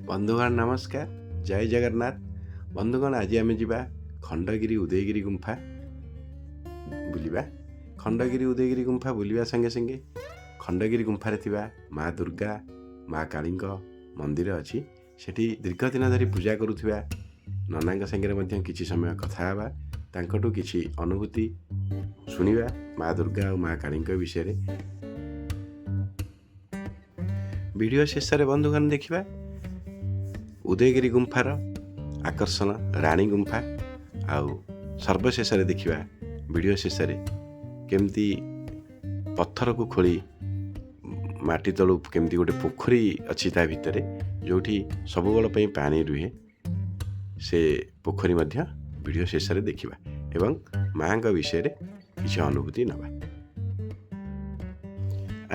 बंधुगण नमस्कार, जय जगन्नाथ। बंधुगण आज आम जा खंडगिरी उदयगिरी गुंफा बुलिबा। खंडगिरी उदयगिरी गुंफा बुलिबा संगे संगे खंडगिरी गुंफारे थिबा माँ दुर्गा माँ काली मंदिर अच्छी सेठी दीर्घ दिन धरी पूजा करुथिबा नना संगे किछि समय कथा हेबा तांकटू किछि अनुभूति शुणिबा माँ दुर्गा और माँ काली विषय वीडियो शेष रे बंधुगण देखिबा उदयगिरी गुंफार आकर्षण राणी गुंफा आउ सर्वशेष देखा वीडियो शेष केमती पत्थर को खोली माटी तलू केमती गोटे पोखरी अच्छी ता भितर जो सब बेल पानी रुहे से पोखरी वीडियो शेष देखा एवं माँ विषय किसी अनुभूति नवा।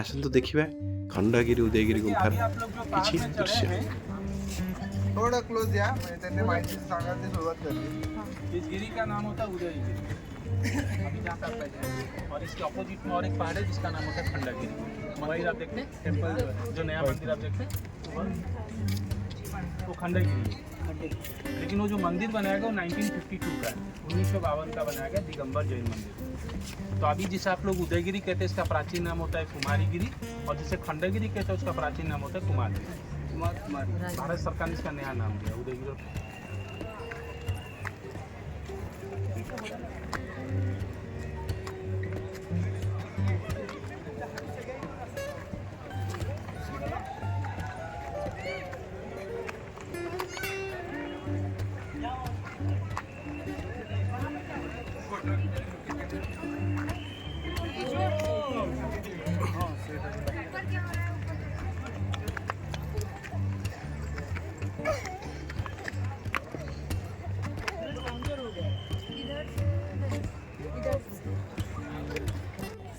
आसतु देखा खंडगिरी उदयगिरी गुंफार किसी दृश्य। थोड़ा क्लोज या मैंने माहिती सांगण्याची सुरुवात करली। इस गिरी का नाम होता है उदयगिरी। अभी जहाँ तक है और इसके अपोजिट में और एक पहाड़ है जिसका नाम होता है खंडगिरी। मंदिर आप देखते हैं टेम्पल जो नया मंदिर आप देखते हैं वो खंडगिरी है। लेकिन वो जो मंदिर बनाया गया वो 1952 का है, 1952 का बनाया गया दिगंबर जैन मंदिर। तो अभी जिसे आप लोग उदयगिरी कहते हैं इसका प्राचीन नाम होता है कुमारीगिरी और जिसे खंडगिरी कहते हैं उसका प्राचीन नाम होता है कुमारगिरी। भारत सरकार ने इसका नया नाम दिया उदयगिरी।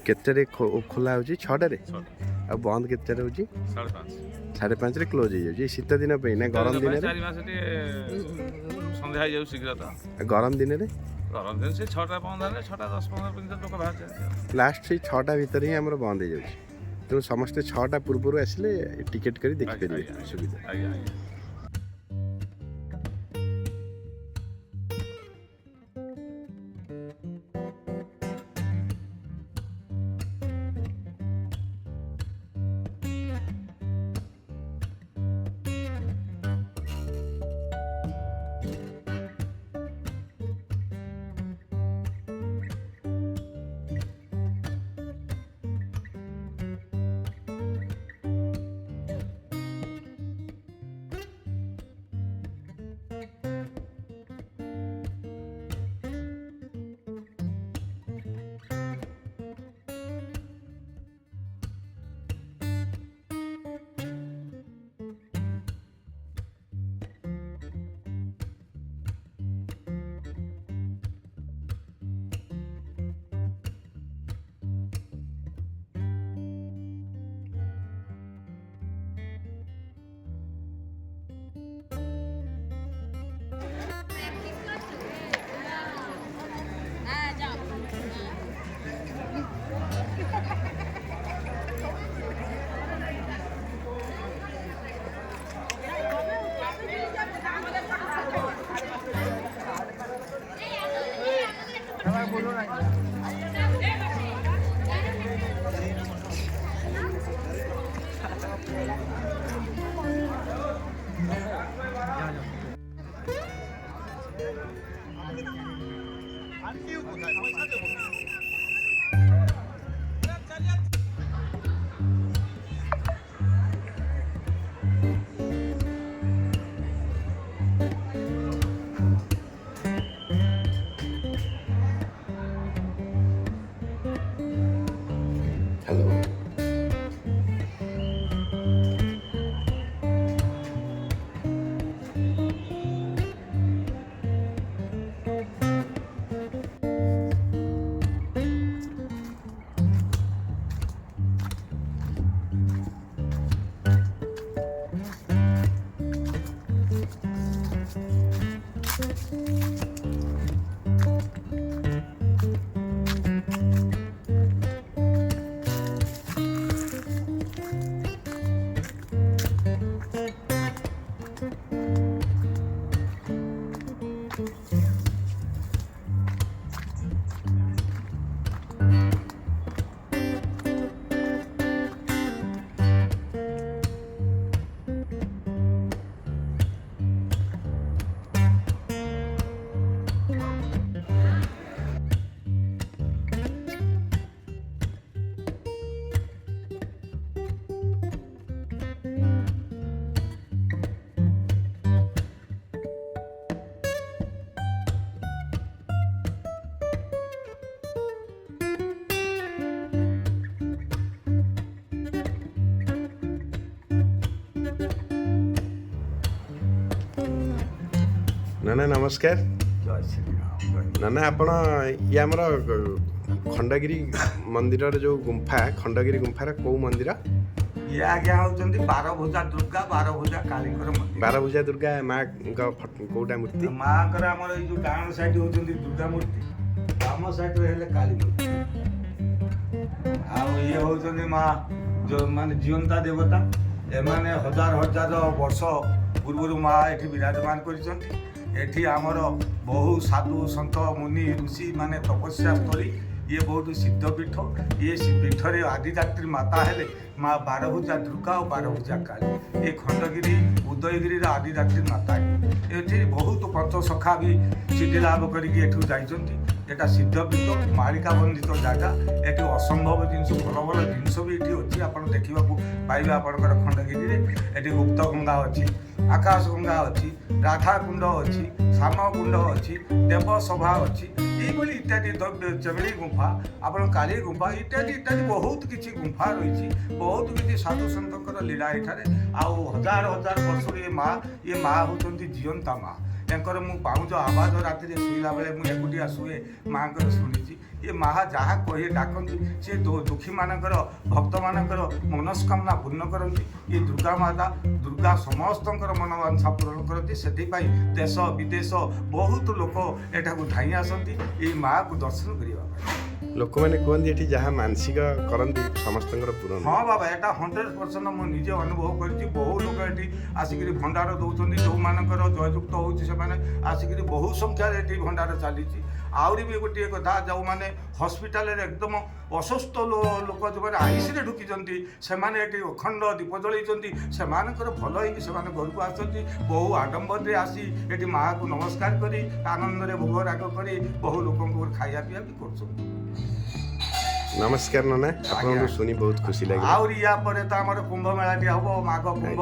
केतरे खोला होची 6 रे आ बंद केतरे होची 5:30 रे क्लोज हो जाउची। शीत दिन पे ना गरम दिन रे 4 मास संध्या जाऊ शीघ्र तो गरम दिन रे गरम दिन से 6:15 6:10-15 मिनट लोक बाहर जाए लास्ट से 6टा भीतर ही हमर बंद हो जाउची। तो समस्त 6टा पूर्व आसिले टिकेट करी देखि परिबे सुविधा। आज्ञा। ନାନା ନମସ୍କାର। ଜୟ ଶ୍ରୀରାମ। ନାନା ଆପଣ ଇଏ ଆମର ଖଣ୍ଡଗିରି ମନ୍ଦିରର ଯେଉଁ ଗୁମ୍ଫା ଖଣ୍ଡଗିରି ଗୁମ୍ଫାର କେଉଁ ମନ୍ଦିର? ଇଏ ଆଜ୍ଞା ହେଉଛନ୍ତି ବାରଭୁଜା ଦୁର୍ଗା ବାରଭୁଜା କାଳୀଙ୍କର ମନ୍ଦିର। ବାରଭୁଜା ଦୁର୍ଗା ମାଙ୍କ କେଉଁଟା ମୂର୍ତ୍ତି? ମାଆଙ୍କର ଆମର ଏଇ ଯେଉଁ ଡାହାଣ ସାଇଡ୍ ହେଉଛନ୍ତି ଦୁର୍ଗା ମୂର୍ତ୍ତି, ବାମ ସାଇଡ୍ରେ ହେଲେ କାଳୀ ମୂର୍ତ୍ତି। ଆଉ ଇଏ ହେଉଛନ୍ତି ମା ମାନେ ଜିଅନ୍ତା ଦେବତା। ଏମାନେ ହଜାର ହଜାର ବର୍ଷ ପୂର୍ବରୁ ମା ଏଠି ବିରାଜମାନ କରିଛନ୍ତି। ଏଠି ଆମର ବହୁ ସାଧୁ ସନ୍ଥ ମୁନି ଋଷି ମାନେ ତପସ୍ୟା ସ୍ଥଳୀ। ଇଏ ବହୁତ ସିଦ୍ଧପୀଠ। ଇଏ ପୀଠରେ ଆଦିଦାତ୍ରୀ ମାତା ହେଲେ ମା ବାରଭୁଜା ଦୁର୍ଗା ଓ ବାରଭୁଜା କାଳୀ। ଏ ଖଣ୍ଡଗିରି ଉଦୟଗିରିର ଆଦିଦାତ୍ରୀ ମାତା। ଏଠି ବହୁତ ପଞ୍ଚସଖା ବି ସିଦ୍ଧି ଲାଭ କରିକି ଏଠୁ ଯାଇଛନ୍ତି। ଏଟା ସିଦ୍ଧପୀଠ ମାଳିକା ବନ୍ଦିତ ଜାଗା। ଏଠି ଅସମ୍ଭବ ଜିନିଷ ଭଲ ଭଲ ଜିନିଷ ବି ଏଠି ଅଛି ଆପଣ ଦେଖିବାକୁ ପାଇବେ ଆପଣଙ୍କର ଖଣ୍ଡଗିରିରେ। ଏଠି ଗୁପ୍ତ ଗଙ୍ଗା ଅଛି, ଆକାଶ ଗଙ୍ଗା ଅଛି, ରାଧାକୁଣ୍ଡ ଅଛି, ଶ୍ୟାମକୁଣ୍ଡ ଅଛି, ଦେବସଭା ଅଛି, এইଭଳି ଇତ୍ୟାଦି ଚେମିଳି ଗୁମ୍ଫା, ଆପଣ କାଳୀ ଗୁମ୍ଫା ଇତ୍ୟାଦି ଇତ୍ୟାଦି ବହୁତ କିଛି ଗୁମ୍ଫା ରହିଛି। ବହୁତ କିଛି ସାଧୁ ସନ୍ଥଙ୍କର ଲୀଳା ଏଠାରେ। ଆଉ ହଜାର ହଜାର ବର୍ଷରୁ ଏ ମା ହେଉଛନ୍ତି ଜିଅନ୍ତା ମା। ତାଙ୍କର ମୁଁ ପାଉଁଜ ଆବାଜ ରାତିରେ ଶୋଇଲା ବେଳେ ମୁଁ ଏକୁଟିଆ ଶୁଏ ମାଆଙ୍କର ଶୁଣିଛି। ଏ ମା ଯାହା କହି ଡାକନ୍ତି ସେ ଦୁଃଖୀମାନଙ୍କର ଭକ୍ତମାନଙ୍କର ମନସ୍କାମନା ପୂର୍ଣ୍ଣ କରନ୍ତି। ଏ ଦୁର୍ଗା ମାତା ଦୁର୍ଗା ସମସ୍ତଙ୍କର ମନବାଞ୍ଛା ପୂରଣ କରନ୍ତି। ସେଥିପାଇଁ ଦେଶ ବିଦେଶ ବହୁତ ଲୋକ ଏଠାକୁ ଧାଇଁ ଆସନ୍ତି ଏଇ ମାଆକୁ ଦର୍ଶନ କରିବା ପାଇଁ। ଲୋକମାନେ କୁହନ୍ତି ଏଠି ଯାହା ମାନସିକ କରନ୍ତି ସମସ୍ତଙ୍କର ପୂରଣ। ହଁ ବାବା, ଏଟା 100% ମୁଁ ନିଜେ ଅନୁଭବ କରିଛି। ବହୁ ଲୋକ ଏଠି ଆସିକିରି ଭଣ୍ଡାର ଦେଉଛନ୍ତି। ଯେଉଁମାନଙ୍କର ଜୟଯୁକ୍ତ ହେଉଛି ସେମାନେ ଆସିକିରି ବହୁ ସଂଖ୍ୟାରେ ଏଠି ଭଣ୍ଡାର ଚାଲିଛି। ଆହୁରି ବି ଗୋଟିଏ କଥା, ଯେଉଁମାନେ ହସ୍ପିଟାଲରେ ଏକଦମ ଅସୁସ୍ଥ ଲୋକ ଯେଉଁମାନେ ଆଇସିରେ ଢୁକିଛନ୍ତି ସେମାନେ ଏଠି ଅଖଣ୍ଡ ଦୀପ ଜଳେଇଛନ୍ତି। ସେମାନଙ୍କର ଭଲ ହେଇକି ସେମାନେ ଘରକୁ ଆସୁଛନ୍ତି। ବହୁ ଆଡମ୍ବରରେ ଆସି ଏଠି ମାଆକୁ ନମସ୍କାର କରି ଆନନ୍ଦରେ ଭୋଗ ରାଗ କରି ବହୁ ଲୋକଙ୍କୁ ଖାଇବା ପିଇବା ବି କରୁଛନ୍ତି। ନମସ୍କାର ନାନା, ଆପଣଙ୍କୁ ଶୁଣି ବହୁତ ଖୁସି ଲାଗିଲା। ଆହୁରି ୟା ପରେ ତ ଆମର କୁମ୍ଭ ମେଳାଟି ହବ, ମାଘ କୁମ୍ଭ।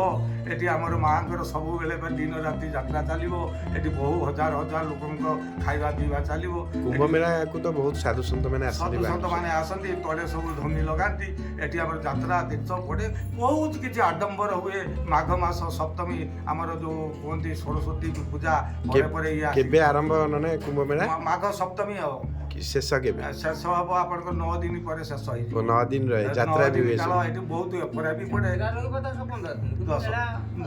ଏଠି ଆମର ମାଆଙ୍କର ସବୁବେଳେ ଦିନ ରାତି ଯାତ୍ରା ଚାଲିବ। ଏଠି ବହୁ ହଜାର ହଜାର ଲୋକଙ୍କ ଖାଇବା ପିଇବା ଚାଲିବ। କୁମ୍ଭ ମେଳାକୁ ତ ବହୁତ ସାଧୁ ସନ୍ଥ ମାନେ ଆସନ୍ତି। ସାଧୁ ସନ୍ଥ ମାନେ ଆସନ୍ତି, ତଳେ ସବୁ ଧନୀ ଲଗାନ୍ତି। ଏଠି ଆମର ଯାତ୍ରା ତୀର୍ଥ ପଡ଼େ, ବହୁତ କିଛି ଆଡମ୍ବର ହୁଏ। ମାଘ ମାସ ସପ୍ତମୀ ଆମର ଯେଉଁ କୁହନ୍ତି ସରସ୍ୱତୀ ପୂଜା ପରେ ପରେ ଇଏ କେବେ ଆରମ୍ଭ ନାନା କୁମ୍ଭ ମେଳା? ମାଘ ସପ୍ତମୀ ଆଉ ଶେଷ କେବେ? ଶେଷ ହବ ଆପଣଙ୍କର 9 ଦିନ ପରେ ଶେଷ ହେଇଯିବ। 9 ଦିନ ରହେ ଯାତ୍ରା ବି ହୁଏ। ଏଠି ବହୁତ ଅପେରା ବି ପଡେ।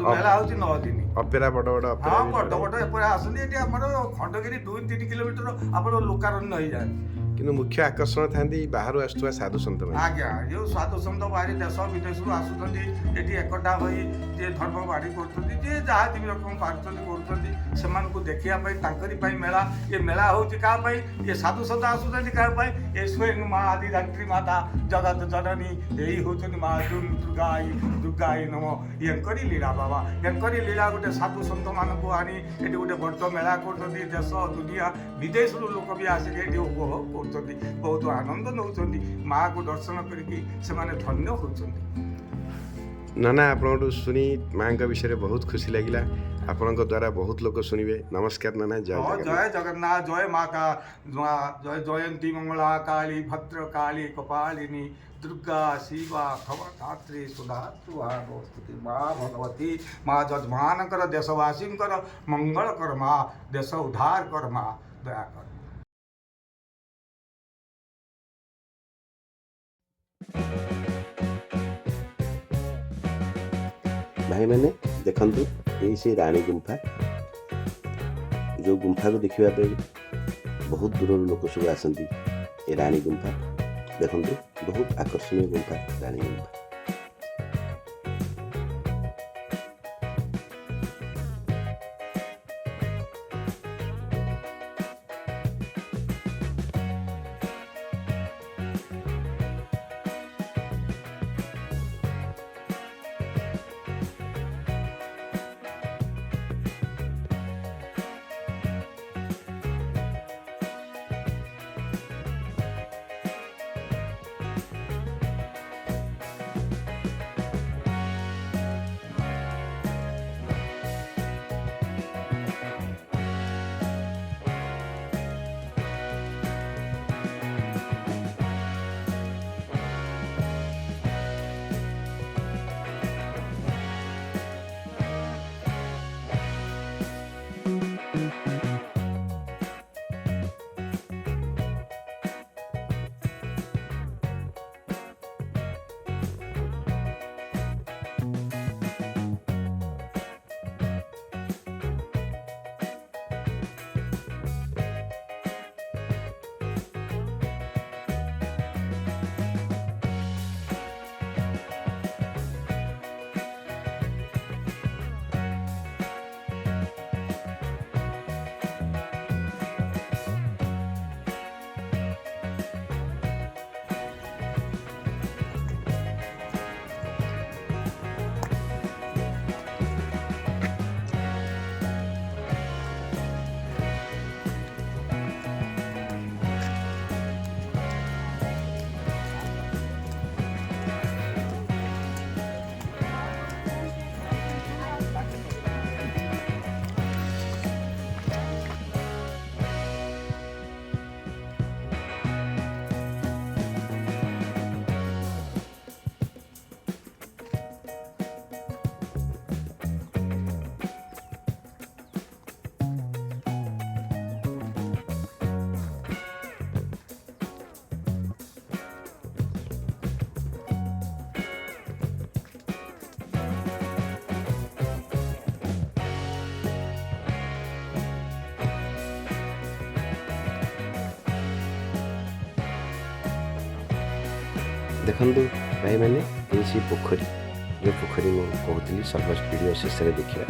ମେଳା ହଉଛି 9 ଦିନ। ଅପେରା ବଡ ବଡ ଅପେରା ହଁ, ବଡ ବଡ ଅପେରା ଆସନ୍ତି। ଏଠି ଆମର ଖଣ୍ଡଗିରି 2-3 କିଲୋମିଟର ଆପଣ ଲୋକାରଣ୍ୟ ହେଇଯାନ୍ତି। କିନ୍ତୁ ମୁଖ୍ୟ ଆକର୍ଷଣ ଥାନ୍ତି ବାହାରୁ ଆସୁଥିବା ସାଧୁ ସନ୍ଥ ମାନେ। ଆଜ୍ଞା, ଯେଉଁ ସାଧୁ ସନ୍ଥ ବାହାରି ଦେଶ ବିଦେଶରୁ ଆସୁଛନ୍ତି ଏଠି ଏକଠା ହୋଇ ଯିଏ ଧର୍ମ ବାଡ଼ି କରୁଛନ୍ତି, ଯିଏ ଯାହା ଯେମିତି ରକମ ପାରୁଛନ୍ତି କରୁଛନ୍ତି, ସେମାନଙ୍କୁ ଦେଖିବା ପାଇଁ ତାଙ୍କରି ପାଇଁ ମେଳା। ଏ ମେଳା ହେଉଛି କାହା ପାଇଁ? ଏ ସାଧୁ ସନ୍ଥ ଆସୁଛନ୍ତି କାହା ପାଇଁ? ଏ ସ୍ୱୟଂ ମା ଆଦିଦାତ୍ରୀ ମାତା ଜଗତ ଜନନୀ ଏଇ ହେଉଛନ୍ତି ମା ଦୁର୍ଗା ନମ। ୟାଙ୍କରି ଲୀଳା ବାବା। ୟାଙ୍କରି ଲୀଳା ଗୋଟେ ସାଧୁ ସନ୍ଥମାନଙ୍କୁ ଆଣି ଏଠି ଗୋଟେ ବଡ଼ ମେଳା କରୁଛନ୍ତି। ଦେଶ ଦୁନିଆ ବିଦେଶରୁ ଲୋକ ବି ଆସିକି ଏଠି ଉପଭୋଗ କରୁଛନ୍ତି, ବହୁତ ଆନନ୍ଦ ନେଉଛନ୍ତି। ମାଆକୁ ଦର୍ଶନ କରିକି ସେମାନେ ଧନ୍ୟ ହେଉଛନ୍ତି। ନାନା, ଆପଣଙ୍କଠୁ ଶୁଣି ମାଙ୍କ ବିଷୟରେ ବହୁତ ଖୁସି ଲାଗିଲା। ଆପଣଙ୍କ ଦ୍ୱାରା ବହୁତ ଲୋକ ଶୁଣିବେ। ନମସ୍କାର ନାନା, ଜୟ ଜଗନ୍ନାଥ। ଜୟ ଜଗନ୍ନାଥ, ଜୟ ମାତା ଜୟ ଜୟନ୍ତୀ ମଙ୍ଗଳା କାଳୀ ଭଦ୍ର କାଳୀ କପାଳିନୀ ଦୁର୍ଗା ଶିବା ଖବରଧାତ୍ରୀ ସୁଧାତୁସ୍ତୁତି ମା ଭଗବତୀ ମା ଯଜମାନଙ୍କର ଦେଶବାସୀଙ୍କର ମଙ୍ଗଳ କର ମା, ଦେଶ ଉଦ୍ଧାର କର ମା, ଦୟା କର। ଭାଇମାନେ ଦେଖନ୍ତୁ, ଏଇ ସେ ରାଣୀ ଗୁମ୍ଫା, ଯେଉଁ ଗୁମ୍ଫାକୁ ଦେଖିବା ପାଇଁ ବହୁତ ଦୂରରୁ ଲୋକ ସବୁ ଆସନ୍ତି। ଏ ରାଣୀ ଗୁମ୍ଫା ଦେଖନ୍ତୁ, ବହୁତ ଆକର୍ଷଣୀୟ ଗୁମ୍ଫା ରାଣୀ ଗୁମ୍ଫା। ଦେଖନ୍ତୁ ଭାଇମାନେ ଏଇ ସେ ପୋଖରୀ ଯେଉଁ ପୋଖରୀ ମୁଁ କହୁଥିଲି ସର୍ବୋଚ୍ଚ ଭିଡ଼ିଓ ଶେଷରେ ଦେଖିବା।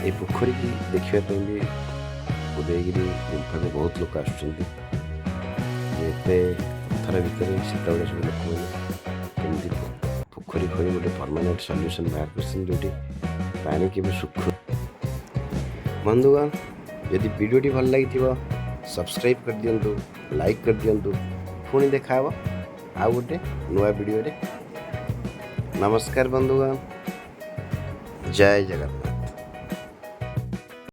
এই ପୋଖରୀ କି ଦେଖିବା ପାଇଁ ବି ଉଦୟଗିରି ଗୁମ୍ଫାକୁ ବହୁତ ଲୋକ ଆସୁଛନ୍ତି। ଏତେ ପଥର ଭିତରେ ସେତେବେଳେ ସବୁ ଲୋକମାନେ କେମିତି ପୋଖରୀ ଖୋଳି ଗୋଟେ ପରମାନେଣ୍ଟ ସଲ୍ୟୁସନ୍ ବାହାର କରିଛନ୍ତି ଯେଉଁଠି ପାଣି କେବେ ଶୁଖୁ। ବନ୍ଧୁଗଣ ଯଦି ଭିଡ଼ିଓଟି ଭଲ ଲାଗିଥିବ ସବସ୍କ୍ରାଇବ୍ କରିଦିଅନ୍ତୁ, ଲାଇକ୍ କରିଦିଅନ୍ତୁ। ପୁଣି ଦେଖା ହେବ ଆଉ ଗୋଟେ ନୂଆ ଭିଡ଼ିଓରେ। ନମସ୍କାର ବନ୍ଧୁଗଣ, ଜୟ ଜଗନ୍ନାଥ।